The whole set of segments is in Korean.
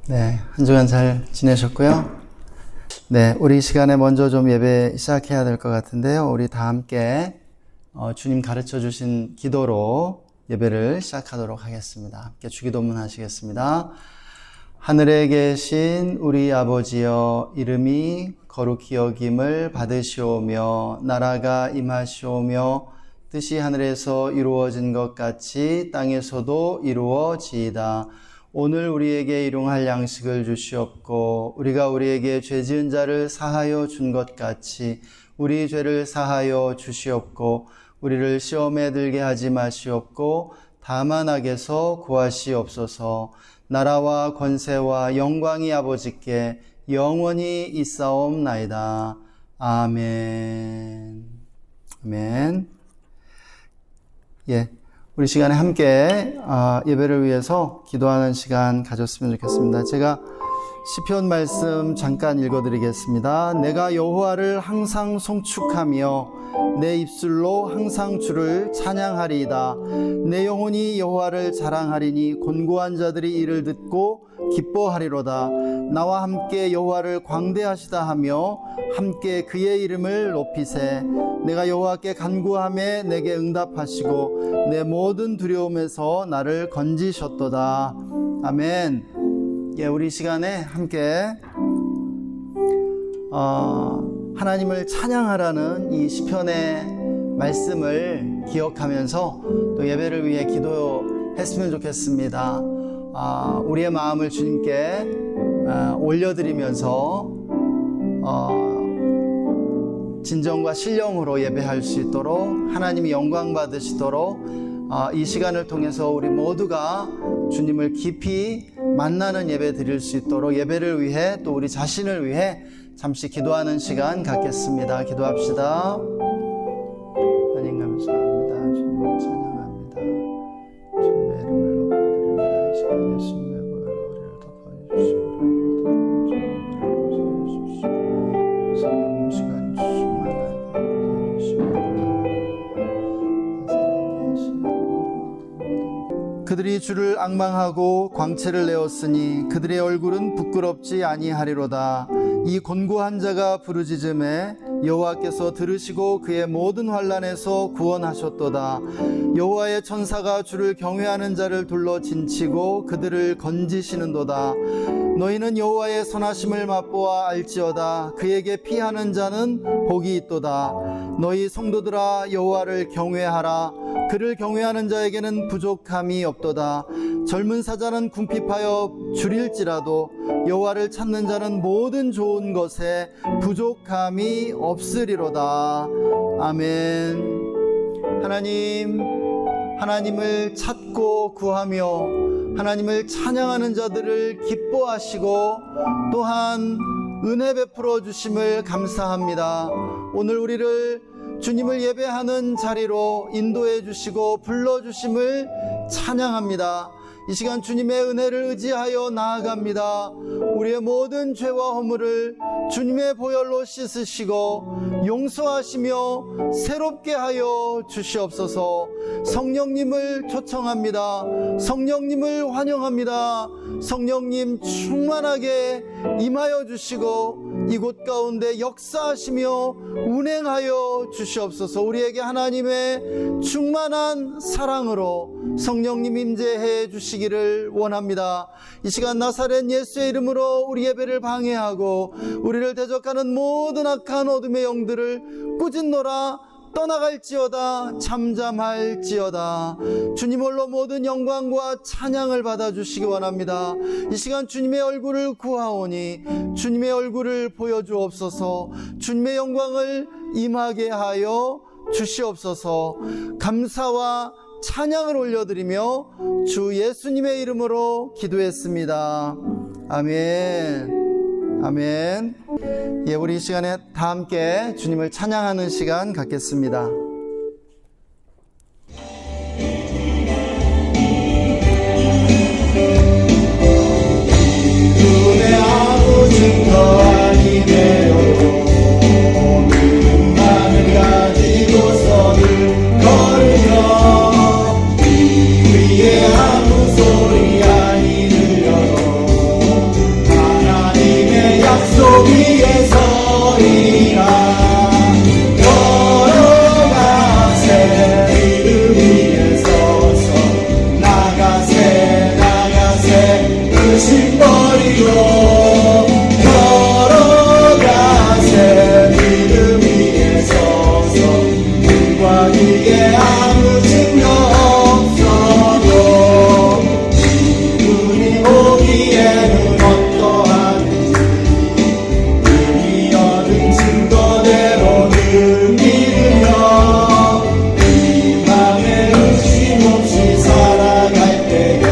네, 한 주간 잘 지내셨고요. 네, 우리 시간에 먼저 좀 예배 시작해야 될 것 같은데요. 우리 다 함께 주님 가르쳐 주신 기도로 예배를 시작하도록 하겠습니다. 함께 주기도문 하시겠습니다. 하늘에 계신 우리 아버지여, 이름이 거룩히 여김을 받으시오며 나라가 임하시오며 뜻이 하늘에서 이루어진 것 같이 땅에서도 이루어지이다. 오늘 우리에게 일용할 양식을 주시옵고 우리가 우리에게 죄 지은 자를 사하여 준 것 같이 우리 죄를 사하여 주시옵고 우리를 시험에 들게 하지 마시옵고 다만 악에서 구하시옵소서. 나라와 권세와 영광이 아버지께 영원히 있사옵나이다. 아멘. 아멘. 예. 우리 시간에 함께 예배를 위해서 기도하는 시간 가졌으면 좋겠습니다. 제가 시편 말씀 잠깐 읽어드리겠습니다. 내가 여호와를 항상 송축하며 내 입술로 항상 주를 찬양하리이다. 내 영혼이 여호와를 자랑하리니 곤고한 자들이 이를 듣고 기뻐하리로다. 나와 함께 여호와를 광대하시다 하며 함께 그의 이름을 높이세. 내가 여호와께 간구하매 내게 응답하시고 내 모든 두려움에서 나를 건지셨도다. 아멘. 예, 우리 시간에 함께 하나님을 찬양하라는 이 시편의 말씀을 기억하면서 또 예배를 위해 기도했으면 좋겠습니다. 우리의 마음을 주님께 올려드리면서 진정과 신령으로 예배할 수 있도록 하나님이 영광 받으시도록 이 시간을 통해서 우리 모두가 주님을 깊이 만나는 예배 드릴 수 있도록 예배를 위해 또 우리 자신을 위해 잠시 기도하는 시간 갖겠습니다. 기도합시다. 하나님 감사합니다. 주님을 찬양합니다. 주님의 이름을 높여드립니다. 이 시간 예수님의 보혈로 우리를 덮어주시옵소서. 성령 시간 충만하게 해주시옵소서. 그들이 주를 앙망하고 광채를 내었으니 그들의 얼굴은 부끄럽지 아니하리로다. 이 곤고한 자가 부르짖음에 여호와께서 들으시고 그의 모든 환난에서 구원하셨도다. 여호와의 천사가 주를 경외하는 자를 둘러 진치고 그들을 건지시는도다. 너희는 여호와의 선하심을 맛보아 알지어다. 그에게 피하는 자는 복이 있도다. 너희 성도들아 여호와를 경외하라. 그를 경외하는 자에게는 부족함이 없도다. 젊은 사자는 궁핍하여 줄일지라도 여호와를 찾는 자는 모든 좋은 것에 부족함이 없으리로다. 아멘. 하나님을 찾고 구하며 하나님을 찬양하는 자들을 기뻐하시고 또한 은혜 베풀어 주심을 감사합니다. 오늘 우리를 주님을 예배하는 자리로 인도해 주시고 불러 주심을 찬양합니다. 이 시간 주님의 은혜를 의지하여 나아갑니다. 우리의 모든 죄와 허물을 주님의 보혈로 씻으시고 용서하시며 새롭게 하여 주시옵소서. 성령님을 초청합니다. 성령님을 환영합니다. 성령님 충만하게 임하여 주시고 이곳 가운데 역사하시며 운행하여 주시옵소서. 우리에게 하나님의 충만한 사랑으로 성령님 임재해 주시기를 원합니다. 이 시간 나사렛 예수의 이름으로 우리 예배를 방해하고 우리를 대적하는 모든 악한 어둠의 영들을 꾸짖노라. 떠나갈지어다. 잠잠할지어다. 주님 홀로 모든 영광과 찬양을 받아주시기 원합니다. 이 시간 주님의 얼굴을 구하오니 주님의 얼굴을 보여주옵소서. 주님의 영광을 임하게 하여 주시옵소서. 감사와 찬양을 올려드리며 주 예수님의 이름으로 기도했습니다. 아멘. 아멘. 예, 우리 이 시간에 다 함께 주님을 찬양하는 시간 갖겠습니다. 눈의 아버지 더하기 되어 오늘은 나는 가지고서는 걸으며 위에 아무 소리 아니 들려도 의심 버리고 걸어가세 믿음 위에 서서 눈과 위에 아무 증거 없어도 눈이 보기에는 어떠하든지 눈이 얻은 증거대로 늘 믿으며 이 맘에 의심 없이 살아갈 때에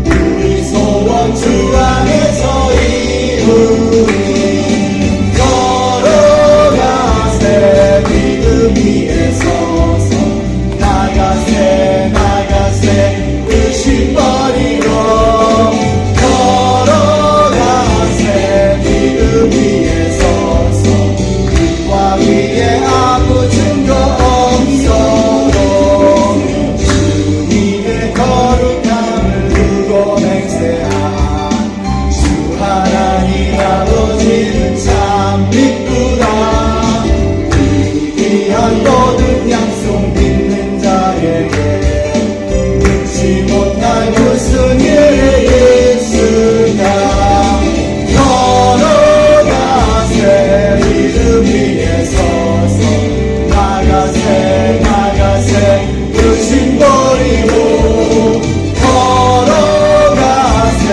우리 소원 주 안에서 이루리 걸어가세 믿음 위에 서서 나가세 나가세 의심 버리고 걸어가세 믿음 위에 서서 눈과 위에 아무 증거 없어도 주님의 거룩함을 두고 맹세한 주 하나님 아버지는 참 기쁘다 이 귀한 모든 약속 믿는 자에게 묻지 못할 무슨 일이 있을까 걸어가세 믿음 위에 서서 나가세 나가세 의심 버리고 걸어가세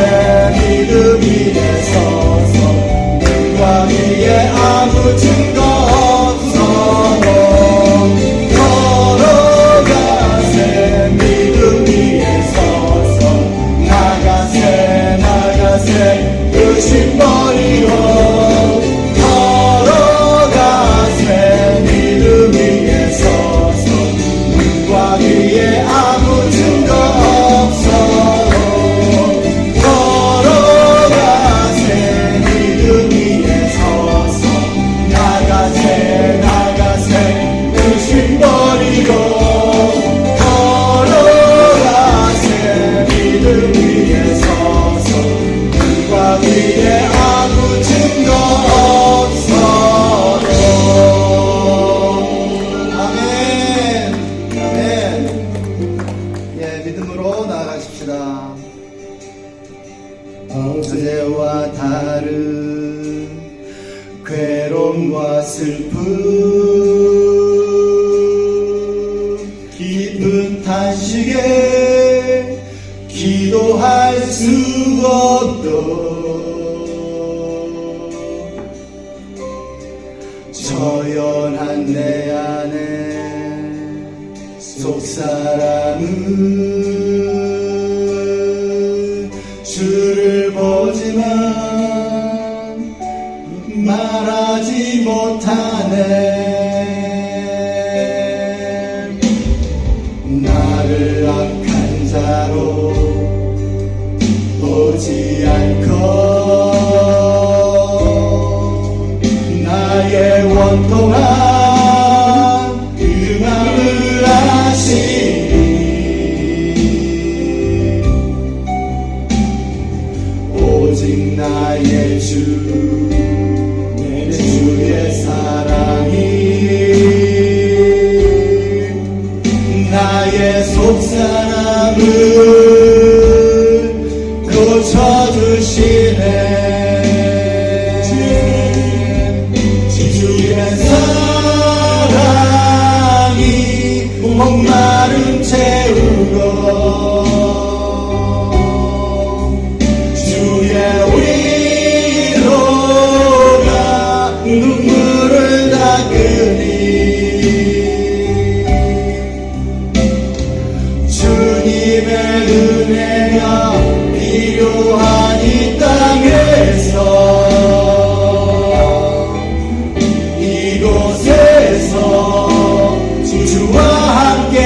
믿음 위에 서서 눈과 위에 아무 증거 없어도 걸어가세 믿음 위에 서서 나가세 나가세 의심 버리고 걸어가세 믿음 위에 서서 눈과 위에 아무 증거 없어도 걸어가세 믿음 위에 서서 나가세 나가세 의심 버리고 걸어가세 믿음 위에 서서 눈과 위에 아무 증거 없어도 아멘 아멘. 예, 믿음으로 나아가십시다. 어제와 다른 괴로움과 슬픔 깊은 탄식에 기도할 수 없도 저연한 내 안에 속사람은 주를 보지만 말하지 못하네. 나를 악한 자로 보지 않고 나의 원통한 그 맘을 아시니 오직 나의 주 내 주의 사랑이 나의 속사람을 고쳐주시네. 주의 사랑이 목마름 채우고 주의 위로가 눈물을 닦으니 주님의 은혜가 필요한 이 땅에서 이곳에서 주와 함께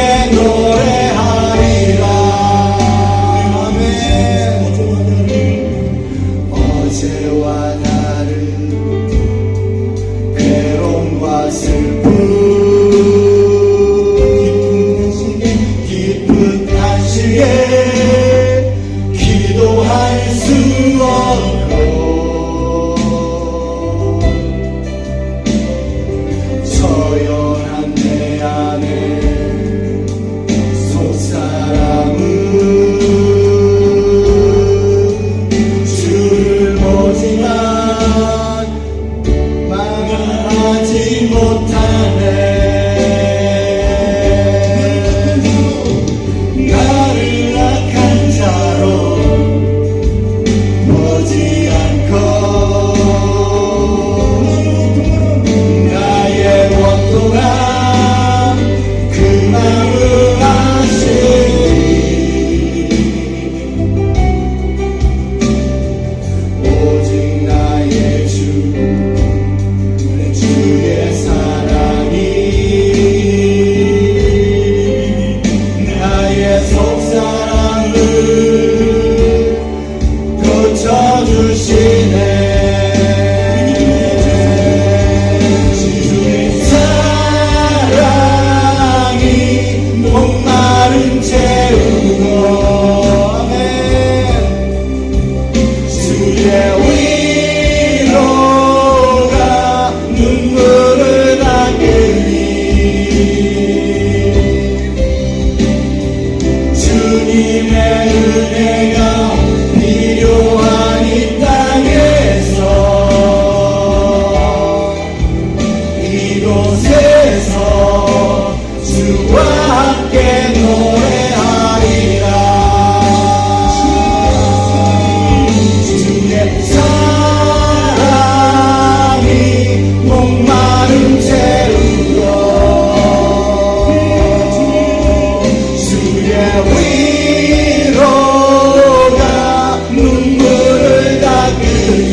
두지 않고 나의 원통한 그 마음을 아시니 오직 나의 주 내 주의 사랑이 나의 속사람을 고쳐주시네 주의 사랑이 목마름 채우고 아멘 주의 위로가 눈물을 닦으니 주님의 은혜가 필요한 이 땅에서 이곳에서 주와 함께 노래하리라 주의 사랑이 목마름 채우고 주의 위로가 눈물을 닦으니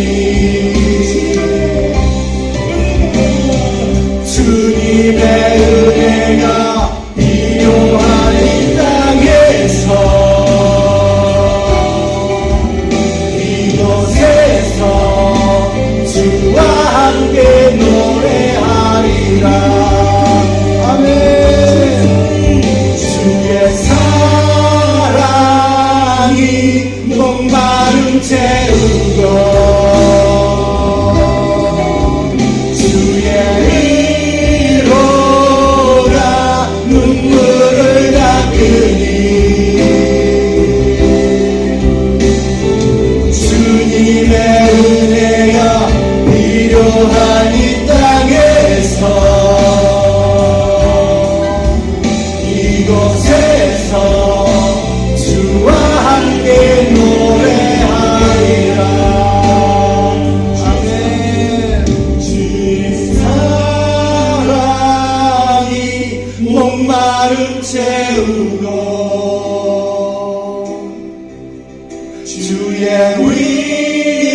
주님의 은혜가 필요한 이 땅에서 이곳에서 주와 함께 노래하리라 아멘 주의 사랑이 목마름 채우고 주의 위로가 눈물을 닦으니 주님의 은혜가 필요한 이 땅에서 이곳에서 주와 함께 노래하리라 아멘 주의 사랑이 목마름 채우고 주의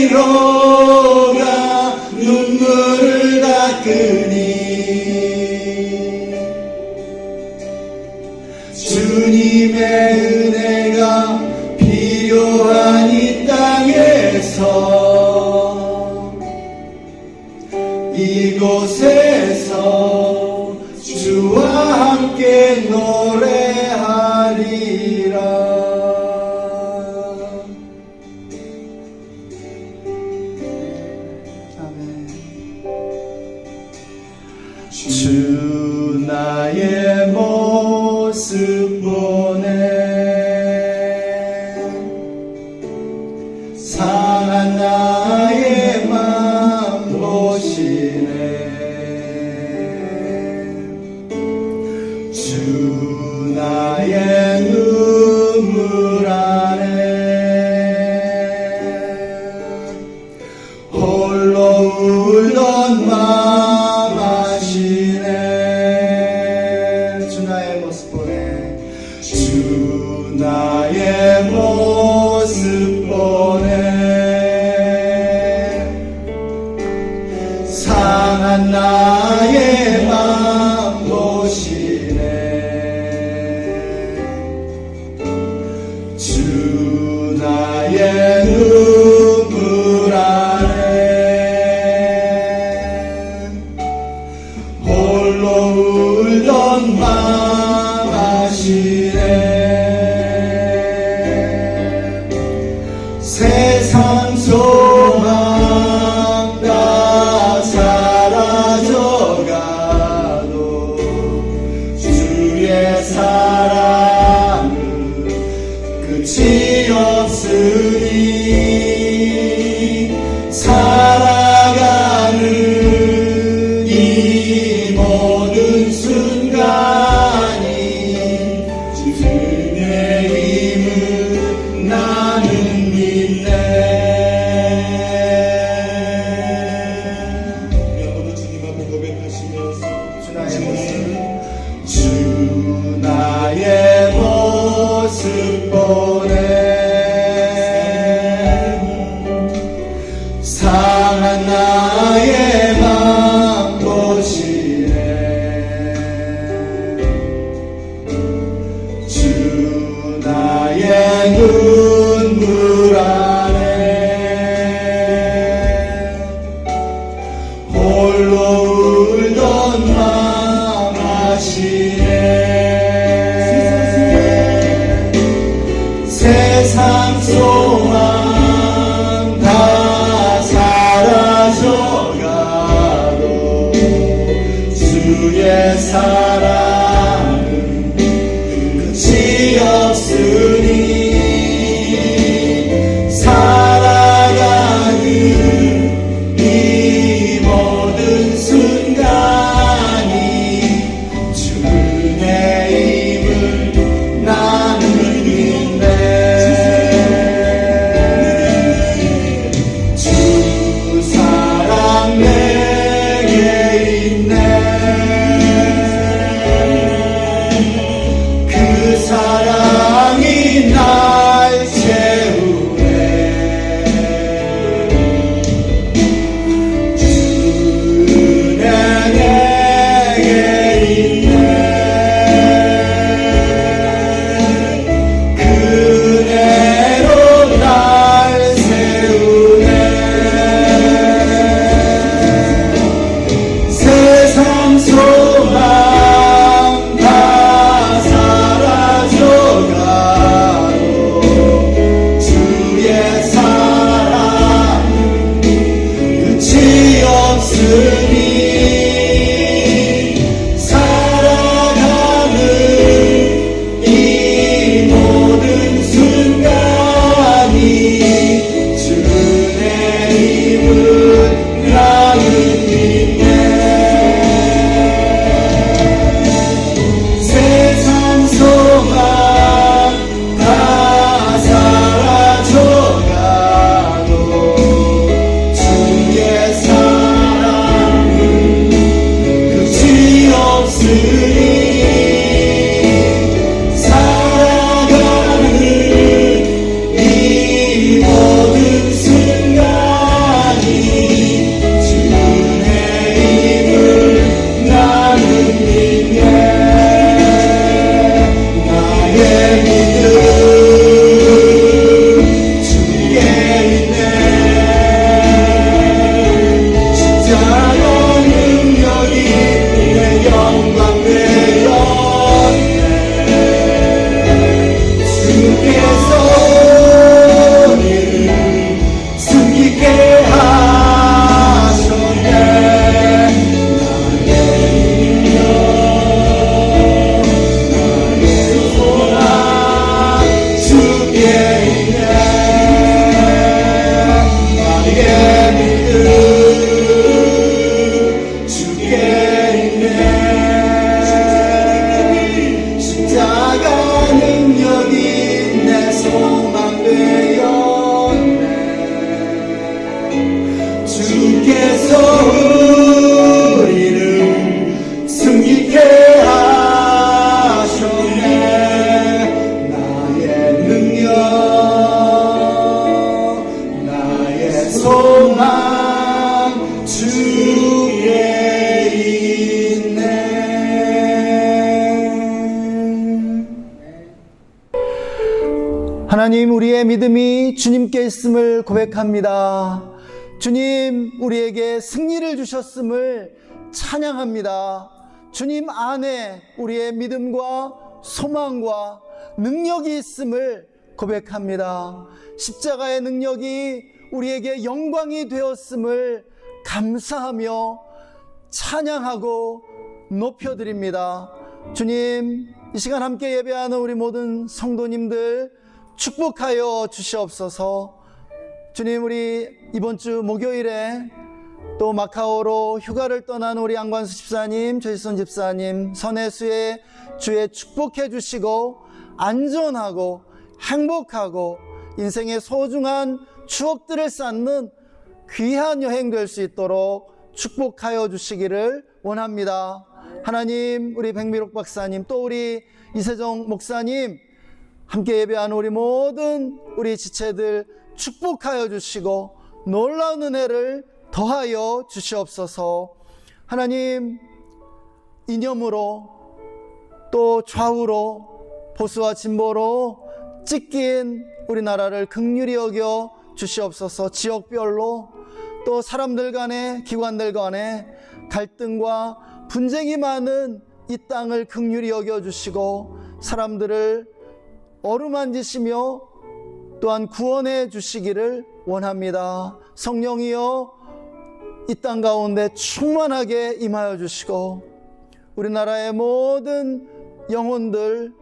위로가 눈물을 닦으니 주님의 은혜가 필요한 이 땅에서 이곳에서 주와 함께 노래하리라 아멘 주 나의 모습 보네 상한 나의 맘 보시네 주 나의 눈물 안에 홀로 울던 맘 아시네 주 나의 모습 보네 주 나의 모습 보네 상한 나의 맘 보시네 주 나의 눈물 안에 홀로 울던 맘 아시네 세상 소망 다 사라져가 상한 나의 맘 보시네. 주 나의 눈물 안에 홀로 울던 맘 아시네. 세상 소망 다 사라져가도 주의 사랑은 끝이 없으니 살아가는 이 모든 순간이 주의 힘을 나는 믿네. 주 사랑 내게 있네. 그 사랑이 날 채우네. 주는 내게 있네. 그대로 날 세우네. 세상 소망 다 사라져가도 주의 사랑은 끝이 없으니 살아가는 이 모든 순간이 주의 힘을 나는 믿네. 세상 소망 다 사라져가도 주의 사랑은 끝이 없으니 살아가는 이 모든 순간이 주의 힘을 나는 믿네. 나의 믿음 주께 있네. 십자가 능력이 내 영광 되었네. 주께서 우리를 승리케 하셨네. 나의 능력 나의 소망 주께 있네. 나의 믿음 주께 있네. 십자가 능력이 내 소망 되었네. 주께서 우리를 승리케 하셨네. 나의 능력 나의 소망 주께 있네. 하나님, 우리의 믿음이 주님께 있음을 고백합니다. 주님, 우리에게 승리를 주셨음을 찬양합니다. 주님 안에 우리의 믿음과 소망과 능력이 있음을 고백합니다. 십자가의 능력이 우리에게 영광이 되었음을 감사하며 찬양하고 높여드립니다. 주님, 이 시간 함께 예배하는 우리 모든 성도님들 축복하여 주시옵소서. 주님, 우리 이번 주 목요일에 또 마카오로 휴가를 떠난 우리 안관수 집사님, 조희선 집사님, 선혜수의 주에 축복해 주시고 안전하고 행복하고 인생의 소중한 추억들을 쌓는 귀한 여행 될 수 있도록 축복하여 주시기를 원합니다. 하나님, 우리 백미록 박사님, 또 우리 이세정 목사님 함께 예배하는 우리 모든 우리 지체들 축복하여 주시고 놀라운 은혜를 더하여 주시옵소서. 하나님, 이념으로 또 좌우로 보수와 진보로 찢긴 우리나라를 긍휼히 여겨 주시옵소서. 지역별로 또 사람들 간에, 기관들 간에 갈등과 분쟁이 많은 이 땅을 긍휼히 여겨 주시고 사람들을 어루만지시며 또한 구원해 주시기를 원합니다. 성령이여 이 땅 가운데 충만하게 임하여 주시고 우리나라의 모든 영혼들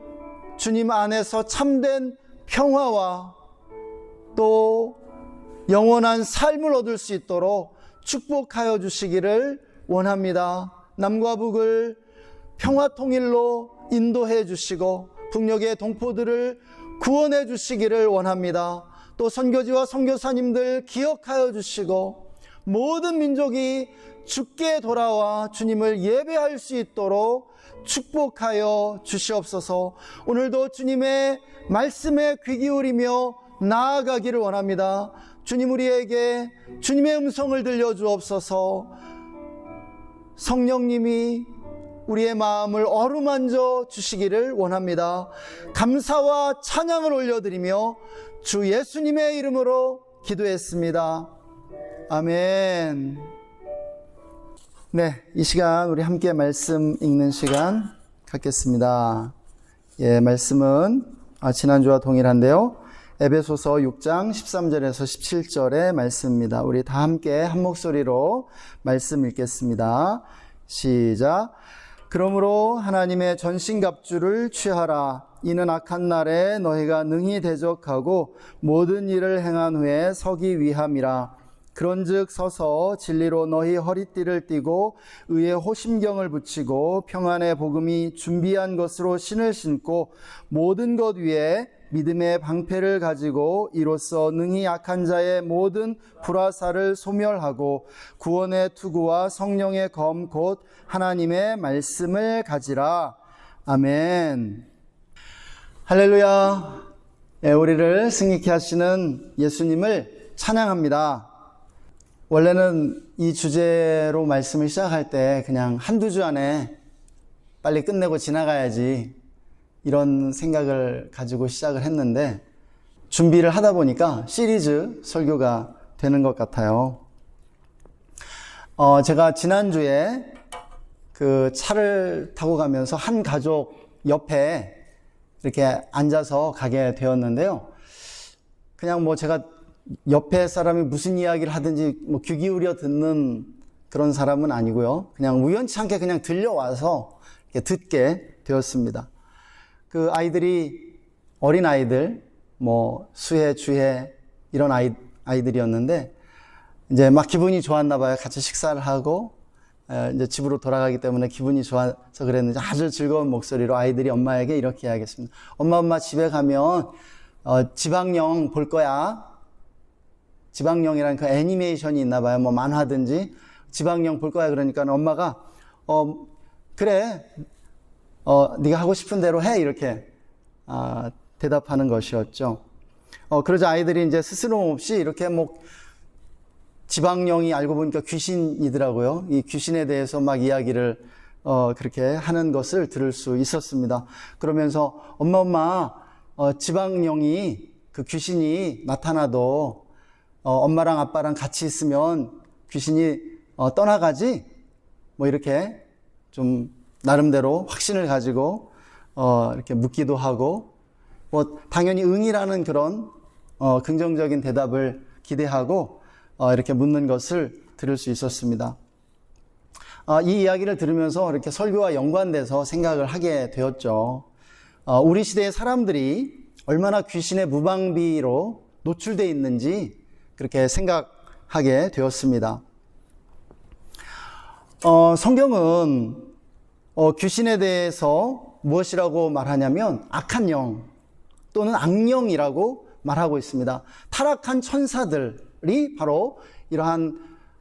주님 안에서 참된 평화와 또 영원한 삶을 얻을 수 있도록 축복하여 주시기를 원합니다. 남과 북을 평화 통일로 인도해 주시고 북녘의 동포들을 구원해 주시기를 원합니다. 또 선교지와 선교사님들 기억하여 주시고 모든 민족이 주께 돌아와 주님을 예배할 수 있도록 축복하여 주시옵소서. 오늘도 주님의 말씀에 귀 기울이며 나아가기를 원합니다. 주님, 우리에게 주님의 음성을 들려주옵소서. 성령님이 우리의 마음을 어루만져 주시기를 원합니다. 감사와 찬양을 올려드리며 주 예수님의 이름으로 기도했습니다. 아멘. 네, 이 시간 우리 함께 말씀 읽는 시간 갖겠습니다. 예, 말씀은 지난주와 동일한데요. 에베소서 6장 13절에서 17절의 말씀입니다. 우리 다 함께 한 목소리로 말씀 읽겠습니다. 시작. 그러므로 하나님의 전신갑주를 취하라. 이는 악한 날에 너희가 능히 대적하고 모든 일을 행한 후에 서기 위함이라. 그런즉 서서 진리로 너희 허리띠를 띠고 의의 호심경을 붙이고 평안의 복음이 준비한 것으로 신을 신고 모든 것 위에 믿음의 방패를 가지고 이로써 능히 약한 자의 모든 불화살을 소멸하고 구원의 투구와 성령의 검 곧 하나님의 말씀을 가지라. 아멘. 할렐루야. 우리를 승리케 하시는 예수님을 찬양합니다. 원래는 이 주제로 말씀을 시작할 때 그냥 한두 주 안에 빨리 끝내고 지나가야지 이런 생각을 가지고 시작을 했는데 준비를 하다 보니까 시리즈 설교가 되는 것 같아요. 제가 지난주에 그 차를 타고 가면서 한 가족 옆에 이렇게 앉아서 가게 되었는데요. 그냥 뭐 제가 옆에 사람이 무슨 이야기를 하든지 뭐 귀 기울여 듣는 그런 사람은 아니고요. 그냥 우연치 않게 그냥 들려와서 이렇게 듣게 되었습니다. 그 아이들이 어린 아이들, 뭐 수혜, 주혜 이런 아이들이었는데 이제 막 기분이 좋았나 봐요. 같이 식사를 하고 이제 집으로 돌아가기 때문에 기분이 좋아서 그랬는지 아주 즐거운 목소리로 아이들이 엄마에게 이렇게 이야기했습니다. 엄마 집에 가면 지방령 볼 거야. 지방령이라는 그 애니메이션이 있나 봐요. 뭐 만화든지 지방령 볼 거야. 그러니까 엄마가 그래. 네가 하고 싶은 대로 해. 이렇게 대답하는 것이었죠. 그러자 아이들이 이제 스스럼 없이 이렇게 뭐 지방령이 알고 보니까 귀신이더라고요. 이 귀신에 대해서 막 이야기를 그렇게 하는 것을 들을 수 있었습니다. 그러면서 엄마 지방령이 그 귀신이 나타나도 엄마랑 아빠랑 같이 있으면 귀신이 떠나가지? 뭐 이렇게 좀 나름대로 확신을 가지고 이렇게 묻기도 하고 뭐 당연히 응이라는 그런 긍정적인 대답을 기대하고 이렇게 묻는 것을 들을 수 있었습니다. 이 이야기를 들으면서 이렇게 설교와 연관돼서 생각을 하게 되었죠. 우리 시대의 사람들이 얼마나 귀신의 무방비로 노출되어 있는지 그렇게 생각하게 되었습니다. 성경은 귀신에 대해서 무엇이라고 말하냐면 악한 영 또는 악령이라고 말하고 있습니다. 타락한 천사들이 바로 이러한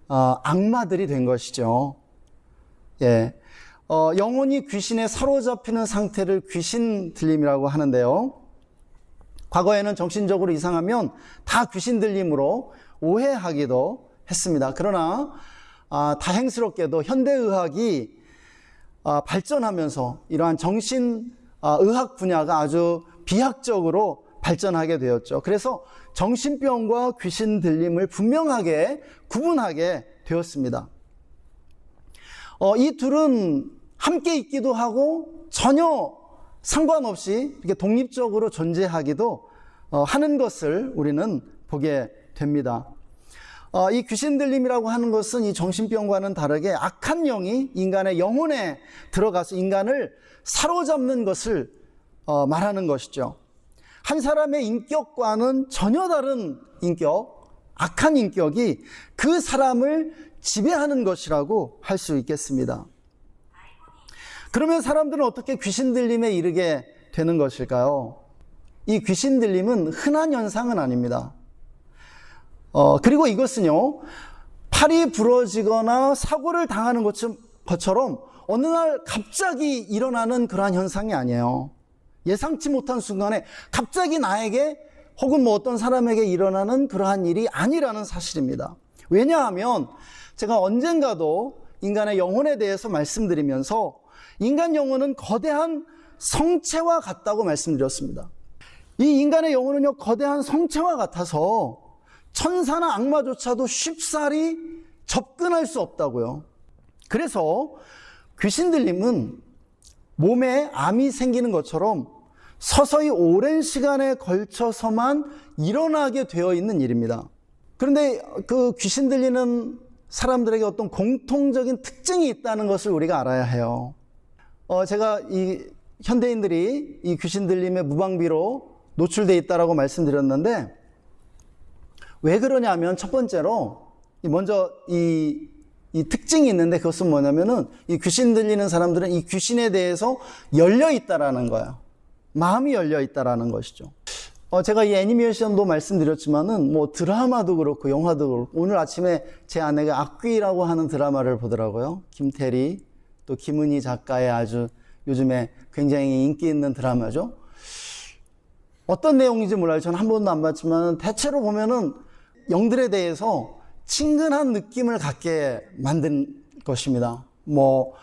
악마들이 된 것이죠. 예, 영혼이 귀신에 사로잡히는 상태를 귀신 들림이라고 하는데요. 과거에는 정신적으로 이상하면 다 귀신 들림으로 오해하기도 했습니다. 그러나 다행스럽게도 현대의학이 발전하면서 이러한 정신의학 분야가 아주 비학적으로 발전하게 되었죠. 그래서 정신병과 귀신 들림을 분명하게 구분하게 되었습니다. 이 둘은 함께 있기도 하고 전혀 상관없이 이렇게 독립적으로 존재하기도 하는 것을 우리는 보게 됩니다. 이 귀신 들림이라고 하는 것은 이 정신병과는 다르게 악한 영이 인간의 영혼에 들어가서 인간을 사로잡는 것을 말하는 것이죠. 한 사람의 인격과는 전혀 다른 인격, 악한 인격이 그 사람을 지배하는 것이라고 할 수 있겠습니다. 그러면 사람들은 어떻게 귀신 들림에 이르게 되는 것일까요? 이 귀신 들림은 흔한 현상은 아닙니다. 그리고 이것은요, 팔이 부러지거나 사고를 당하는 것처럼 어느 날 갑자기 일어나는 그러한 현상이 아니에요. 예상치 못한 순간에 갑자기 나에게 혹은 뭐 어떤 사람에게 일어나는 그러한 일이 아니라는 사실입니다. 왜냐하면 제가 언젠가도 인간의 영혼에 대해서 말씀드리면서 인간 영혼은 거대한 성체와 같다고 말씀드렸습니다. 이 인간의 영혼은요, 거대한 성체와 같아서 천사나 악마조차도 쉽사리 접근할 수 없다고요. 그래서 귀신 들림은 몸에 암이 생기는 것처럼 서서히 오랜 시간에 걸쳐서만 일어나게 되어 있는 일입니다. 그런데 그 귀신 들리는 사람들에게 어떤 공통적인 특징이 있다는 것을 우리가 알아야 해요. 제가 이 현대인들이 이 귀신 들림의 무방비로 노출되어 있다라고 말씀드렸는데, 왜 그러냐면 첫 번째로 먼저 이 특징이 있는데, 그것은 뭐냐면은 이 귀신 들리는 사람들은 이 귀신에 대해서 열려 있다라는 거예요. 마음이 열려 있다라는 것이죠. 제가 이 애니메이션도 말씀드렸지만은 뭐 드라마도 그렇고 영화도 그렇고, 오늘 아침에 제 아내가 악귀라고 하는 드라마를 보더라고요. 김태리 또 김은희 작가의 아주 요즘에 굉장히 인기 있는 드라마죠. 어떤 내용인지 몰라요. 저는 한 번도 안 봤지만 대체로 보면은 영들에 대해서 친근한 느낌을 갖게 만든 것입니다. 뭐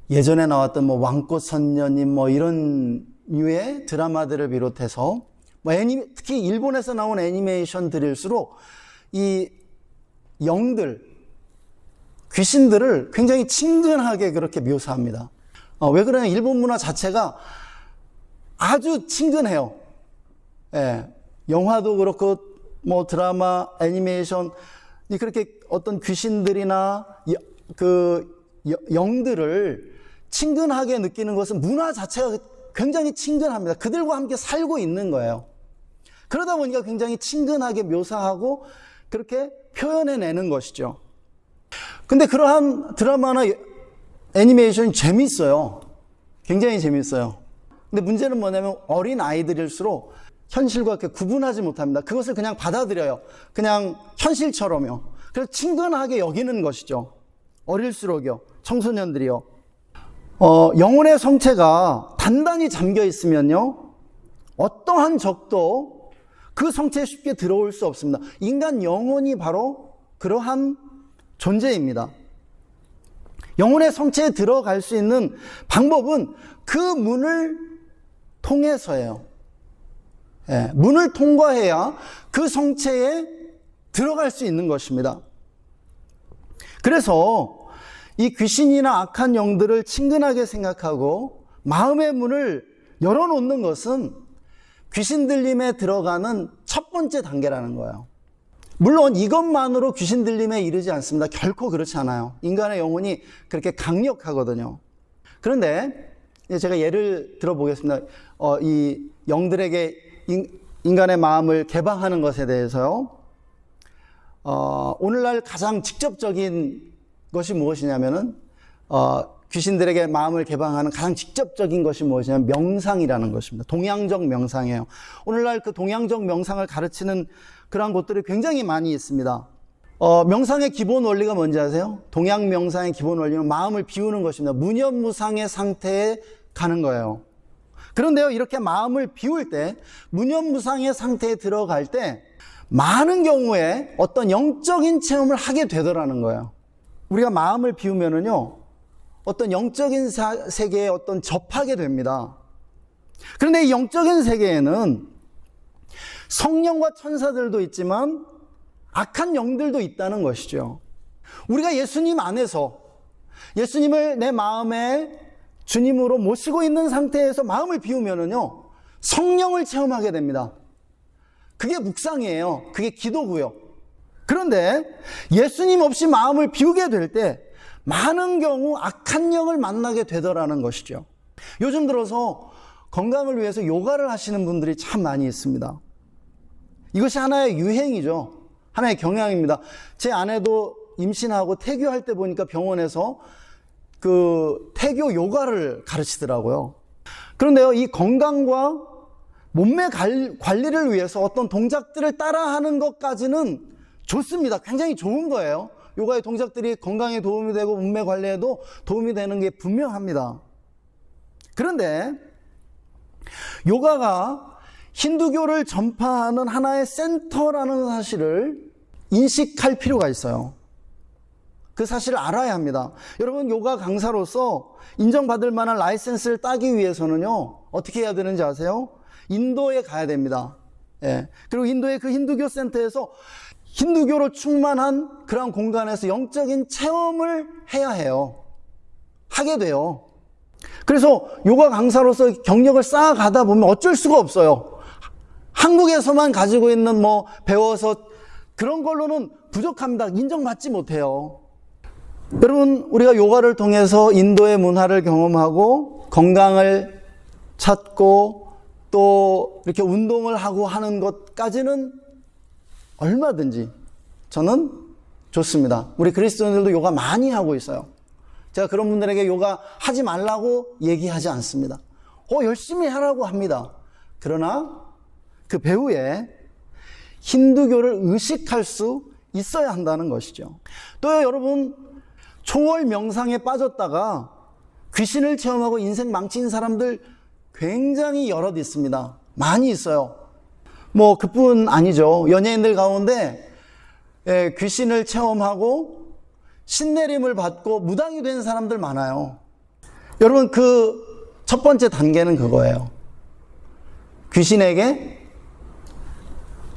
예전에 나왔던 뭐 왕꽃 선녀님 뭐 이런 류의 드라마들을 비롯해서 뭐 특히 일본에서 나온 애니메이션들일수록 이 영들, 귀신들을 굉장히 친근하게 그렇게 묘사합니다. 왜 그러냐, 일본 문화 자체가 아주 친근해요. 예, 영화도 그렇고 뭐 드라마, 애니메이션, 그렇게 어떤 귀신들이나 영들을 친근하게 느끼는 것은 문화 자체가 굉장히 친근합니다. 그들과 함께 살고 있는 거예요. 그러다 보니까 굉장히 친근하게 묘사하고 그렇게 표현해내는 것이죠. 근데 그러한 드라마나 애니메이션이 재밌어요. 굉장히 재밌어요. 근데 문제는 뭐냐면 어린 아이들일수록 현실과 이렇게 구분하지 못합니다. 그것을 그냥 받아들여요. 그냥 현실처럼요. 그래서 친근하게 여기는 것이죠. 어릴수록요. 청소년들이요. 영혼의 성체가 단단히 잠겨 있으면요, 어떠한 적도 그 성체에 쉽게 들어올 수 없습니다. 인간 영혼이 바로 그러한 존재입니다. 영혼의 성체에 들어갈 수 있는 방법은 그 문을 통해서예요. 예, 문을 통과해야 그 성체에 들어갈 수 있는 것입니다. 그래서 이 귀신이나 악한 영들을 친근하게 생각하고 마음의 문을 열어놓는 것은 귀신 들림에 들어가는 첫 번째 단계라는 거예요. 물론 이것만으로 귀신 들림에 이르지 않습니다. 결코 그렇지 않아요. 인간의 영혼이 그렇게 강력하거든요. 그런데 제가 예를 들어보겠습니다. 이 영들에게 인간의 마음을 개방하는 것에 대해서요. 오늘날 가장 직접적인 것이 무엇이냐면은 귀신들에게 마음을 개방하는 가장 직접적인 것이 무엇이냐면 명상이라는 것입니다. 동양적 명상이에요. 오늘날 그 동양적 명상을 가르치는 그러한 곳들이 굉장히 많이 있습니다. 명상의 기본 원리가 뭔지 아세요? 동양 명상의 기본 원리는 마음을 비우는 것입니다. 무념무상의 상태에 가는 거예요. 그런데요, 이렇게 마음을 비울 때, 무념무상의 상태에 들어갈 때 많은 경우에 어떤 영적인 체험을 하게 되더라는 거예요. 우리가 마음을 비우면은요, 어떤 영적인 세계에 어떤 접하게 됩니다. 그런데 이 영적인 세계에는 성령과 천사들도 있지만 악한 영들도 있다는 것이죠. 우리가 예수님 안에서 예수님을 내 마음에 주님으로 모시고 있는 상태에서 마음을 비우면은요, 성령을 체험하게 됩니다. 그게 묵상이에요. 그게 기도고요. 그런데 예수님 없이 마음을 비우게 될 때 많은 경우 악한 영을 만나게 되더라는 것이죠. 요즘 들어서 건강을 위해서 요가를 하시는 분들이 참 많이 있습니다. 이것이 하나의 유행이죠. 하나의 경향입니다. 제 아내도 임신하고 태교할 때 보니까 병원에서 그 태교 요가를 가르치더라고요. 그런데요, 이 건강과 몸매 관리를 위해서 어떤 동작들을 따라하는 것까지는 좋습니다. 굉장히 좋은 거예요. 요가의 동작들이 건강에 도움이 되고 몸매 관리에도 도움이 되는 게 분명합니다. 그런데 요가가 힌두교를 전파하는 하나의 센터라는 사실을 인식할 필요가 있어요. 그 사실을 알아야 합니다. 여러분, 요가 강사로서 인정받을 만한 라이센스를 따기 위해서는요, 어떻게 해야 되는지 아세요? 인도에 가야 됩니다. 예. 그리고 인도의 그 힌두교 센터에서 힌두교로 충만한 그런 공간에서 영적인 체험을 해야 해요. 하게 돼요. 그래서 요가 강사로서 경력을 쌓아가다 보면 어쩔 수가 없어요. 한국에서만 가지고 있는 배워서 그런 걸로는 부족합니다. 인정받지 못해요. 여러분, 우리가 요가를 통해서 인도의 문화를 경험하고 건강을 찾고 또 이렇게 운동을 하고 하는 것까지는 얼마든지 저는 좋습니다. 우리 그리스도인들도 요가 많이 하고 있어요. 제가 그런 분들에게 요가 하지 말라고 얘기하지 않습니다. 열심히 하라고 합니다. 그러나 그 배후에 힌두교를 의식할 수 있어야 한다는 것이죠. 또 여러분, 초월 명상에 빠졌다가 귀신을 체험하고 인생 망친 사람들 굉장히 여럿 있습니다. 많이 있어요. 그뿐 아니죠. 연예인들 가운데 귀신을 체험하고 신내림을 받고 무당이 된 사람들 많아요. 여러분, 그 첫 번째 단계는 그거예요. 귀신에게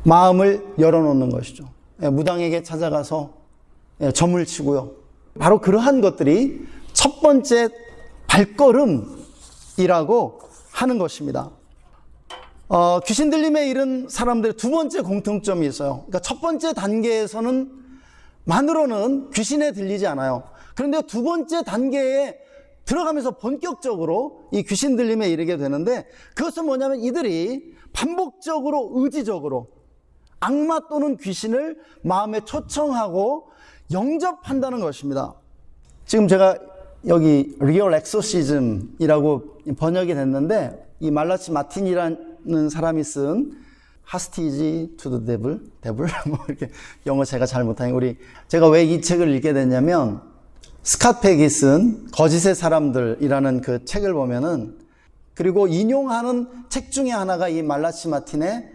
마음을 열어놓는 것이죠. 무당에게 찾아가서 점을 치고요. 바로 그러한 것들이 첫 번째 발걸음이라고 하는 것입니다. 귀신 들림에 이른 사람들의 두 번째 공통점이 있어요. 그러니까 첫 번째 단계에서는 만으로는 귀신에 들리지 않아요. 그런데 두 번째 단계에 들어가면서 본격적으로 이 귀신 들림에 이르게 되는데, 그것은 뭐냐면 이들이 반복적으로 의지적으로 악마 또는 귀신을 마음에 초청하고 영접한다는 것입니다. 지금 제가 여기 리얼 엑소시즘이라고 번역이 됐는데, 이 말라치 마틴이라는 사람이 쓴 하스티지 투 더 데블 이렇게 영어 제가 잘 못하니 제가 왜 이 책을 읽게 됐냐면, 스캇 팩이 쓴 거짓의 사람들이라는 그 책을 보면은, 그리고 인용하는 책 중에 하나가 이 말라치 마틴의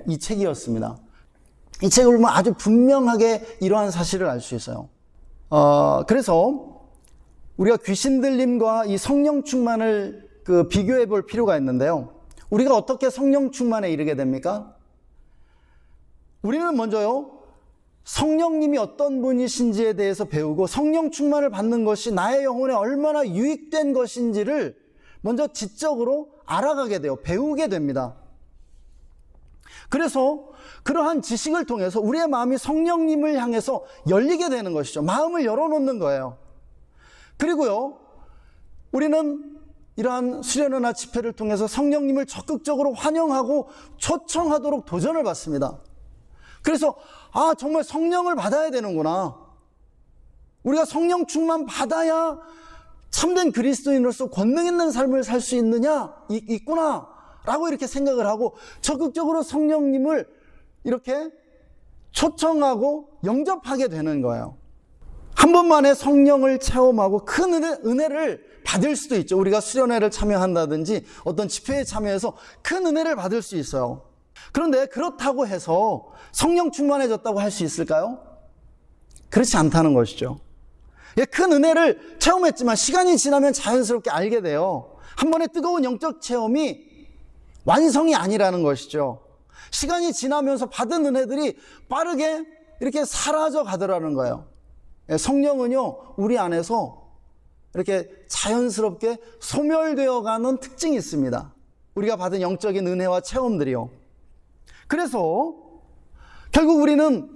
이 책이었습니다. 이 책을 보면 아주 분명하게 이러한 사실을 알 수 있어요. 그래서 우리가 귀신 들림과 이 성령 충만을 비교해 볼 필요가 있는데요. 우리가 어떻게 성령 충만에 이르게 됩니까? 우리는 먼저요, 성령님이 어떤 분이신지에 대해서 배우고 성령 충만을 받는 것이 나의 영혼에 얼마나 유익된 것인지를 먼저 지적으로 알아가게 돼요. 배우게 됩니다. 그래서 그러한 지식을 통해서 우리의 마음이 성령님을 향해서 열리게 되는 것이죠. 마음을 열어놓는 거예요. 그리고요, 우리는 이러한 수련회나 집회를 통해서 성령님을 적극적으로 환영하고 초청하도록 도전을 받습니다. 그래서 정말 성령을 받아야 되는구나. 우리가 성령 충만 받아야 참된 그리스도인으로서 권능 있는 삶을 살 수 있구나 라고 이렇게 생각을 하고 적극적으로 성령님을 이렇게 초청하고 영접하게 되는 거예요. 한 번만에 성령을 체험하고 큰 은혜를 받을 수도 있죠. 우리가 수련회를 참여한다든지 어떤 집회에 참여해서 큰 은혜를 받을 수 있어요. 그런데 그렇다고 해서 성령 충만해졌다고 할 수 있을까요? 그렇지 않다는 것이죠. 큰 은혜를 체험했지만 시간이 지나면 자연스럽게 알게 돼요. 한 번의 뜨거운 영적 체험이 완성이 아니라는 것이죠. 시간이 지나면서 받은 은혜들이 빠르게 이렇게 사라져 가더라는 거예요. 성령은요, 우리 안에서 이렇게 자연스럽게 소멸되어 가는 특징이 있습니다. 우리가 받은 영적인 은혜와 체험들이요. 그래서 결국 우리는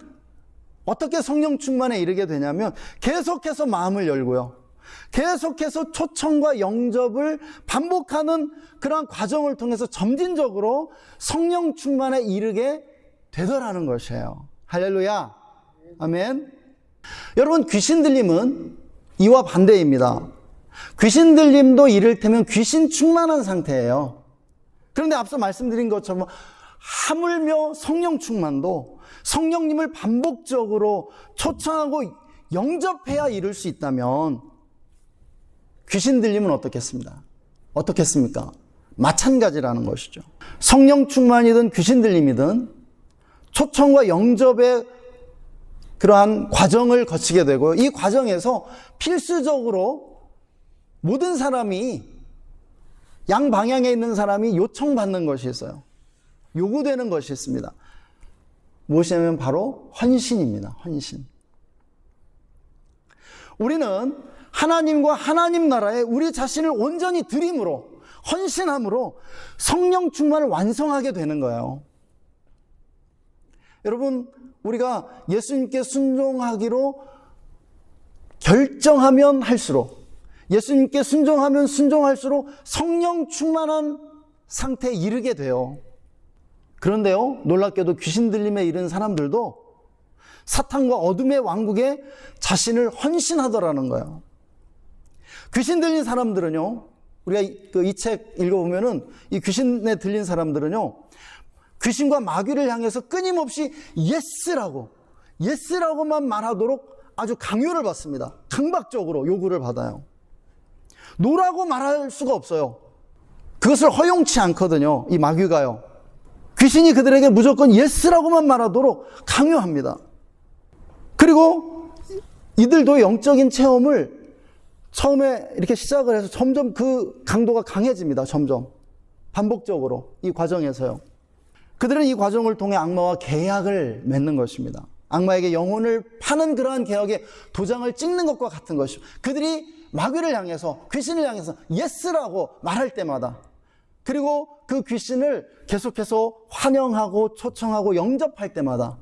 어떻게 성령 충만에 이르게 되냐면 계속해서 마음을 열고요. 계속해서 초청과 영접을 반복하는 그러한 과정을 통해서 점진적으로 성령 충만에 이르게 되더라는 것이에요. 할렐루야. 아멘. 여러분, 귀신 들림은 이와 반대입니다. 귀신 들림도 이를테면 귀신 충만한 상태예요. 그런데 앞서 말씀드린 것처럼 하물며 성령 충만도 성령님을 반복적으로 초청하고 영접해야 이룰 수 있다면 귀신 들림은 어떻겠습니까? 마찬가지라는 것이죠. 성령 충만이든 귀신 들림이든 초청과 영접의 그러한 과정을 거치게 되고, 이 과정에서 필수적으로 모든 사람이, 양방향에 있는 사람이 요청받는 것이 있어요. 요구되는 것이 있습니다. 무엇이냐면 바로 헌신입니다. 헌신. 우리는 하나님과 하나님 나라에 우리 자신을 온전히 드림으로, 헌신함으로 성령 충만을 완성하게 되는 거예요. 여러분, 우리가 예수님께 순종하기로 결정하면 할수록, 예수님께 순종하면 순종할수록 성령 충만한 상태에 이르게 돼요. 그런데요, 놀랍게도 귀신 들림에 이른 사람들도 사탄과 어둠의 왕국에 자신을 헌신하더라는 거예요. 귀신 들린 사람들은요, 우리가 이 책 읽어보면은 이 귀신에 들린 사람들은요, 귀신과 마귀를 향해서 끊임없이 예스라고만 말하도록 아주 강요를 받습니다. 강박적으로 요구를 받아요. 노라고 말할 수가 없어요. 그것을 허용치 않거든요. 이 마귀가요. 귀신이 그들에게 무조건 예스라고만 말하도록 강요합니다. 그리고 이들도 영적인 체험을 처음에 이렇게 시작을 해서 점점 그 강도가 강해집니다. 점점 반복적으로 이 과정에서요. 그들은 이 과정을 통해 악마와 계약을 맺는 것입니다. 악마에게 영혼을 파는 그러한 계약에 도장을 찍는 것과 같은 것이죠. 그들이 마귀를 향해서, 귀신을 향해서 예스라고 말할 때마다, 그리고 그 귀신을 계속해서 환영하고 초청하고 영접할 때마다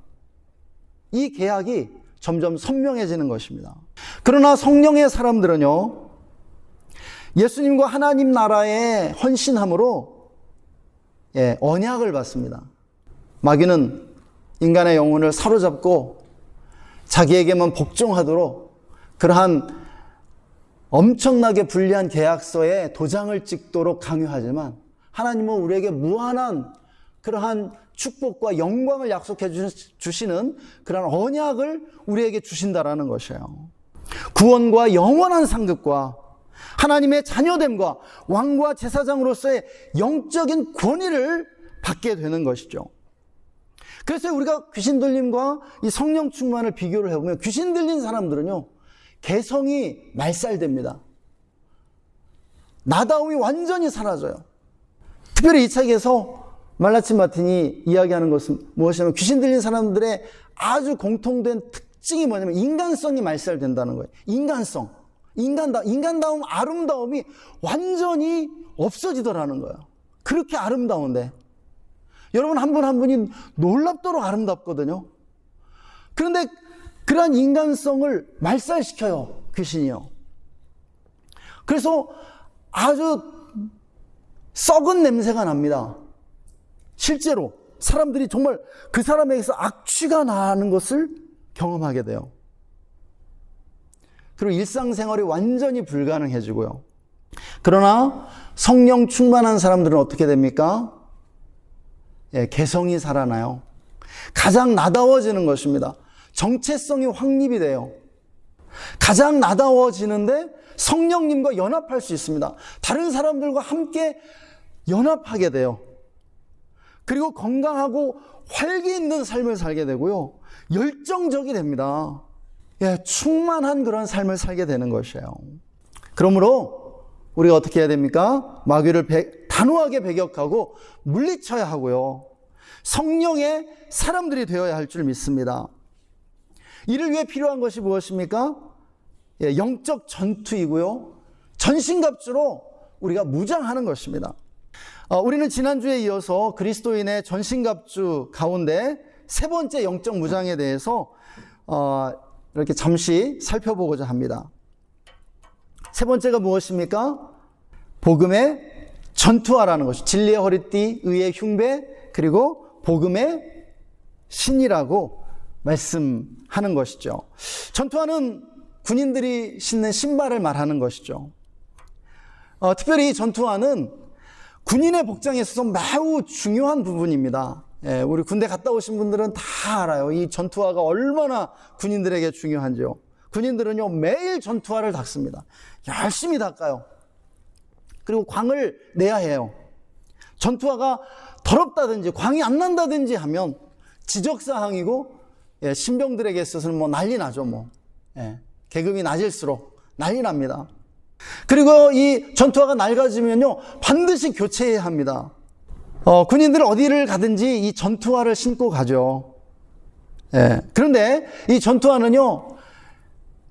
이 계약이 점점 선명해지는 것입니다. 그러나 성령의 사람들은요, 예수님과 하나님 나라에 헌신함으로 언약을 받습니다. 마귀는 인간의 영혼을 사로잡고 자기에게만 복종하도록 그러한 엄청나게 불리한 계약서에 도장을 찍도록 강요하지만, 하나님은 우리에게 무한한 그러한 축복과 영광을 약속해 주시는 그러한 언약을 우리에게 주신다라는 것이에요. 구원과 영원한 상급과 하나님의 자녀됨과 왕과 제사장으로서의 영적인 권위를 받게 되는 것이죠. 그래서 우리가 귀신 들림과 이 성령 충만을 비교를 해보면, 귀신 들린 사람들은요, 개성이 말살됩니다. 나다움이 완전히 사라져요. 특별히 이 책에서 말라치 마틴이 이야기하는 것은 무엇이냐면, 귀신 들린 사람들의 아주 공통된 특징이 뭐냐면 인간성이 말살된다는 거예요. 인간다움, 아름다움이 완전히 없어지더라는 거예요. 그렇게 아름다운데, 여러분 한 분 한 분이 놀랍도록 아름답거든요. 그런데 그러한 인간성을 말살시켜요, 귀신이요. 그래서 아주 썩은 냄새가 납니다. 실제로 사람들이 정말 그 사람에게서 악취가 나는 것을 경험하게 돼요. 그리고 일상생활이 완전히 불가능해지고요. 그러나 성령 충만한 사람들은 어떻게 됩니까? 개성이 살아나요. 가장 나다워지는 것입니다. 정체성이 확립이 돼요. 가장 나다워지는데 성령님과 연합할 수 있습니다. 다른 사람들과 함께 연합하게 돼요. 그리고 건강하고 활기 있는 삶을 살게 되고요. 열정적이 됩니다. 예, 충만한 그런 삶을 살게 되는 것이에요. 그러므로 우리가 어떻게 해야 됩니까? 마귀를 단호하게 배격하고 물리쳐야 하고요. 성령의 사람들이 되어야 할 줄 믿습니다. 이를 위해 필요한 것이 무엇입니까? 예, 영적 전투이고요. 전신갑주로 우리가 무장하는 것입니다. 우리는 지난주에 이어서 그리스도인의 전신갑주 가운데 세 번째 영적 무장에 대해서 이렇게 잠시 살펴보고자 합니다. 세 번째가 무엇입니까? 복음의 전투하라는 것이 진리의 허리띠, 의의 흉배, 그리고 복음의 신이라고 말씀하는 것이죠. 전투하는 군인들이 신는 신발을 말하는 것이죠. 특별히 이 전투화는 군인의 복장에 있어서 매우 중요한 부분입니다. 예, 우리 군대 갔다 오신 분들은 다 알아요. 이 전투화가 얼마나 군인들에게 중요한지요. 군인들은요, 매일 전투화를 닦습니다. 열심히 닦아요. 그리고 광을 내야 해요. 전투화가 더럽다든지 광이 안 난다든지 하면 지적사항이고, 예, 신병들에게 있어서는 뭐 난리 나죠. 예, 계급이 낮을수록 난리 납니다. 그리고 이 전투화가 낡아지면요, 반드시 교체해야 합니다. 군인들은 어디를 가든지 이 전투화를 신고 가죠. 예. 그런데 이 전투화는요,